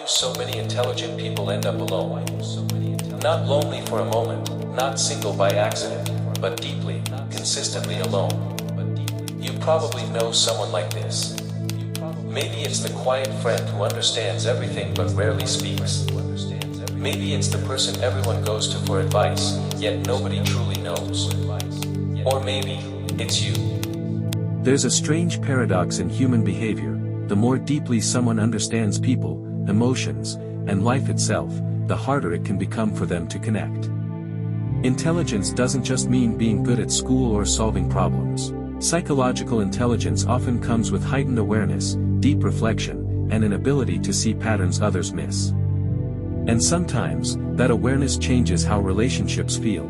so many intelligent people end up alone? Not lonely for a moment, not single by accident, but deeply, consistently alone. You probably know someone like this. Maybe it's the quiet friend who understands everything but rarely speaks. Maybe it's the person everyone goes to for advice, yet nobody truly knows. Or maybe it's you. There's a strange paradox in human behavior. The more deeply someone understands people, emotions, and life itself, the harder it can become for them to connect. Intelligence doesn't just mean being good at school or solving problems. Psychological intelligence often comes with heightened awareness, deep reflection, and an ability to see patterns others miss. And sometimes, that awareness changes how relationships feel.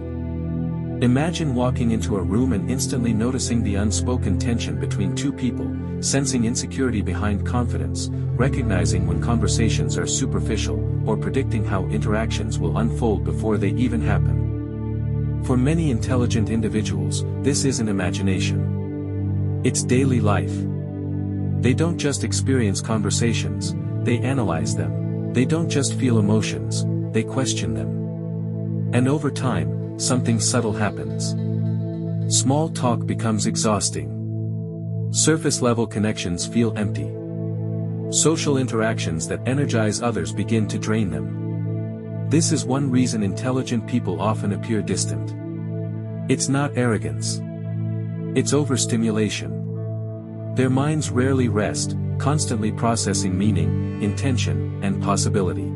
Imagine walking into a room and instantly noticing the unspoken tension between two people, sensing insecurity behind confidence, recognizing when conversations are superficial, or predicting how interactions will unfold before they even happen. For many intelligent individuals, this isn't imagination. It's daily life. They don't just experience conversations, they analyze them. They don't just feel emotions, they question them. And over time, something subtle happens. Small talk becomes exhausting. Surface-level connections feel empty. Social interactions that energize others begin to drain them. This is one reason intelligent people often appear distant. It's not arrogance. It's overstimulation. Their minds rarely rest, constantly processing meaning, intention, and possibility.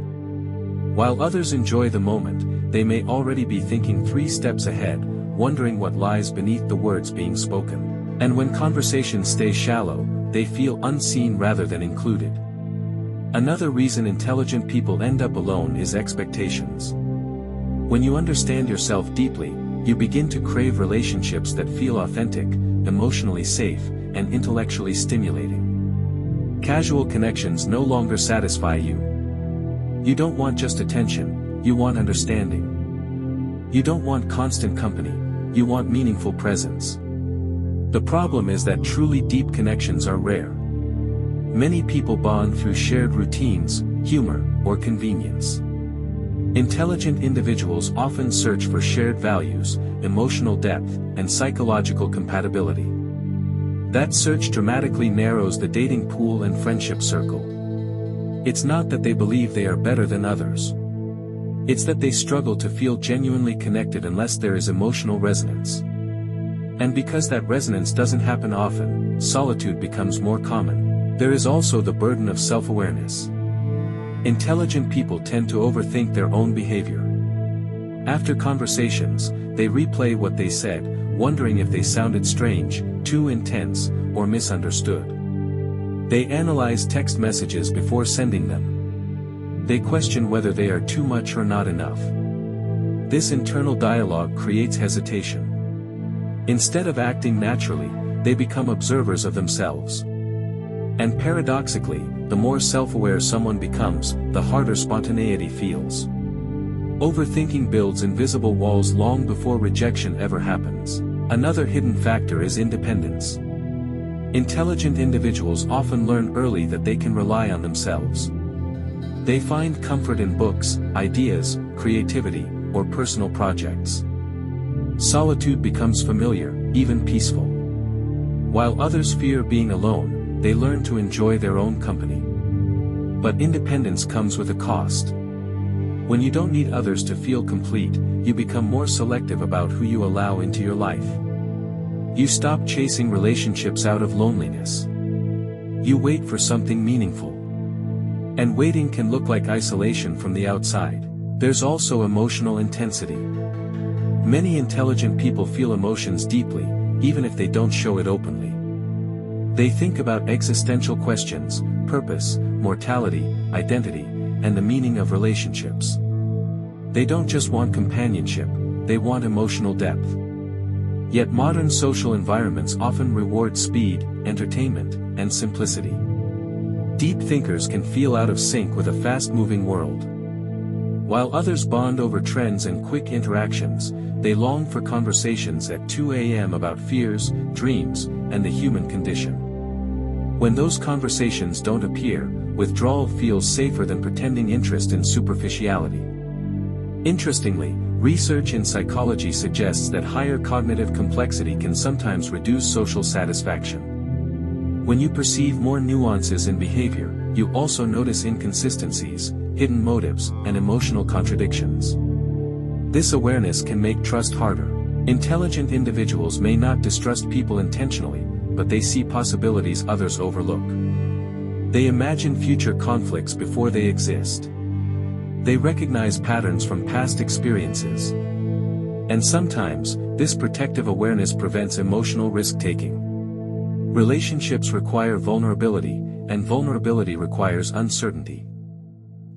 While others enjoy the moment, they may already be thinking 3 steps ahead, wondering what lies beneath the words being spoken. And when conversations stay shallow, they feel unseen rather than included. Another reason intelligent people end up alone is expectations. When you understand yourself deeply, you begin to crave relationships that feel authentic, emotionally safe, and intellectually stimulating. Casual connections no longer satisfy you. You don't want just attention, you want understanding. You don't want constant company, you want meaningful presence. The problem is that truly deep connections are rare. Many people bond through shared routines, humor, or convenience. Intelligent individuals often search for shared values, emotional depth, and psychological compatibility. That search dramatically narrows the dating pool and friendship circle. It's not that they believe they are better than others. It's that they struggle to feel genuinely connected unless there is emotional resonance. And because that resonance doesn't happen often, solitude becomes more common. There is also the burden of self-awareness. Intelligent people tend to overthink their own behavior. After conversations, they replay what they said, wondering if they sounded strange, too intense, or misunderstood. They analyze text messages before sending them. They question whether they are too much or not enough. This internal dialogue creates hesitation. Instead of acting naturally, they become observers of themselves. And paradoxically, the more self-aware someone becomes, the harder spontaneity feels. Overthinking builds invisible walls long before rejection ever happens. Another hidden factor is independence. Intelligent individuals often learn early that they can rely on themselves. They find comfort in books, ideas, creativity, or personal projects. Solitude becomes familiar, even peaceful. While others fear being alone, they learn to enjoy their own company. But independence comes with a cost. When you don't need others to feel complete, you become more selective about who you allow into your life. You stop chasing relationships out of loneliness. You wait for something meaningful. And waiting can look like isolation from the outside. There's also emotional intensity. Many intelligent people feel emotions deeply, even if they don't show it openly. They think about existential questions, purpose, mortality, identity, and the meaning of relationships. They don't just want companionship, they want emotional depth. Yet modern social environments often reward speed, entertainment, and simplicity. Deep thinkers can feel out of sync with a fast-moving world. While others bond over trends and quick interactions, they long for conversations at 2 a.m. about fears, dreams, and the human condition. When those conversations don't appear, withdrawal feels safer than pretending interest in superficiality. Interestingly, research in psychology suggests that higher cognitive complexity can sometimes reduce social satisfaction. When you perceive more nuances in behavior, you also notice inconsistencies, hidden motives, and emotional contradictions. This awareness can make trust harder. Intelligent individuals may not distrust people intentionally, but they see possibilities others overlook. They imagine future conflicts before they exist. They recognize patterns from past experiences. And sometimes, this protective awareness prevents emotional risk-taking. Relationships require vulnerability, and vulnerability requires uncertainty.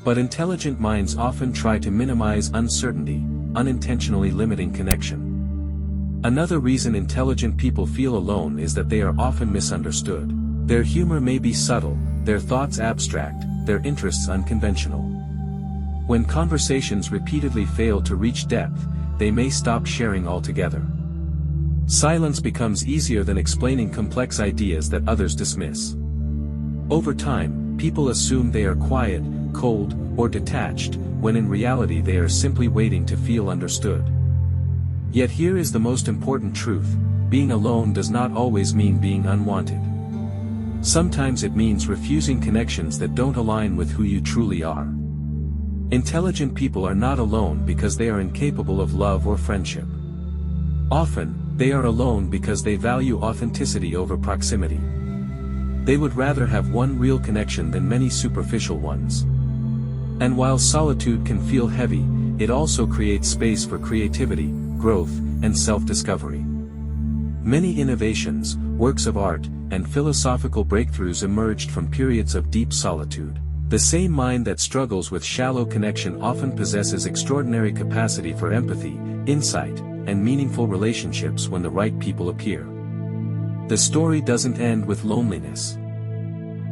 But intelligent minds often try to minimize uncertainty, unintentionally limiting connection. Another reason intelligent people feel alone is that they are often misunderstood. Their humor may be subtle, their thoughts abstract, their interests unconventional. When conversations repeatedly fail to reach depth, they may stop sharing altogether. Silence becomes easier than explaining complex ideas that others dismiss. Over time, people assume they are quiet, cold, or detached, when in reality they are simply waiting to feel understood. Yet here is the most important truth: being alone does not always mean being unwanted. Sometimes it means refusing connections that don't align with who you truly are. Intelligent people are not alone because they are incapable of love or friendship. Often, they are alone because they value authenticity over proximity. They would rather have one real connection than many superficial ones. And while solitude can feel heavy, it also creates space for creativity, growth, and self-discovery. Many innovations, works of art, and philosophical breakthroughs emerged from periods of deep solitude. The same mind that struggles with shallow connection often possesses extraordinary capacity for empathy, insight, and meaningful relationships when the right people appear. The story doesn't end with loneliness.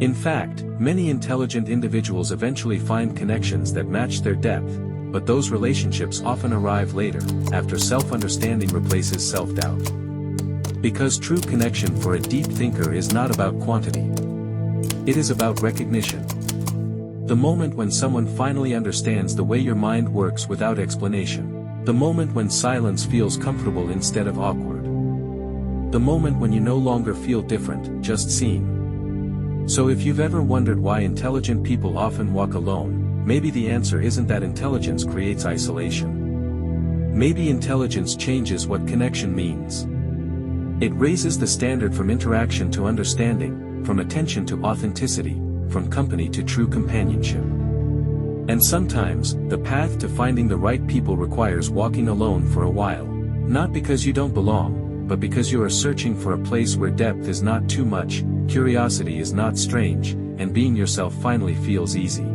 In fact, many intelligent individuals eventually find connections that match their depth, but those relationships often arrive later, after self-understanding replaces self-doubt. Because true connection for a deep thinker is not about quantity. It is about recognition. The moment when someone finally understands the way your mind works without explanation. The moment when silence feels comfortable instead of awkward. The moment when you no longer feel different, just seen. So if you've ever wondered why intelligent people often walk alone, maybe the answer isn't that intelligence creates isolation. Maybe intelligence changes what connection means. It raises the standard from interaction to understanding, from attention to authenticity, from company to true companionship. And sometimes, the path to finding the right people requires walking alone for a while. Not because you don't belong, but because you are searching for a place where depth is not too much, curiosity is not strange, and being yourself finally feels easy.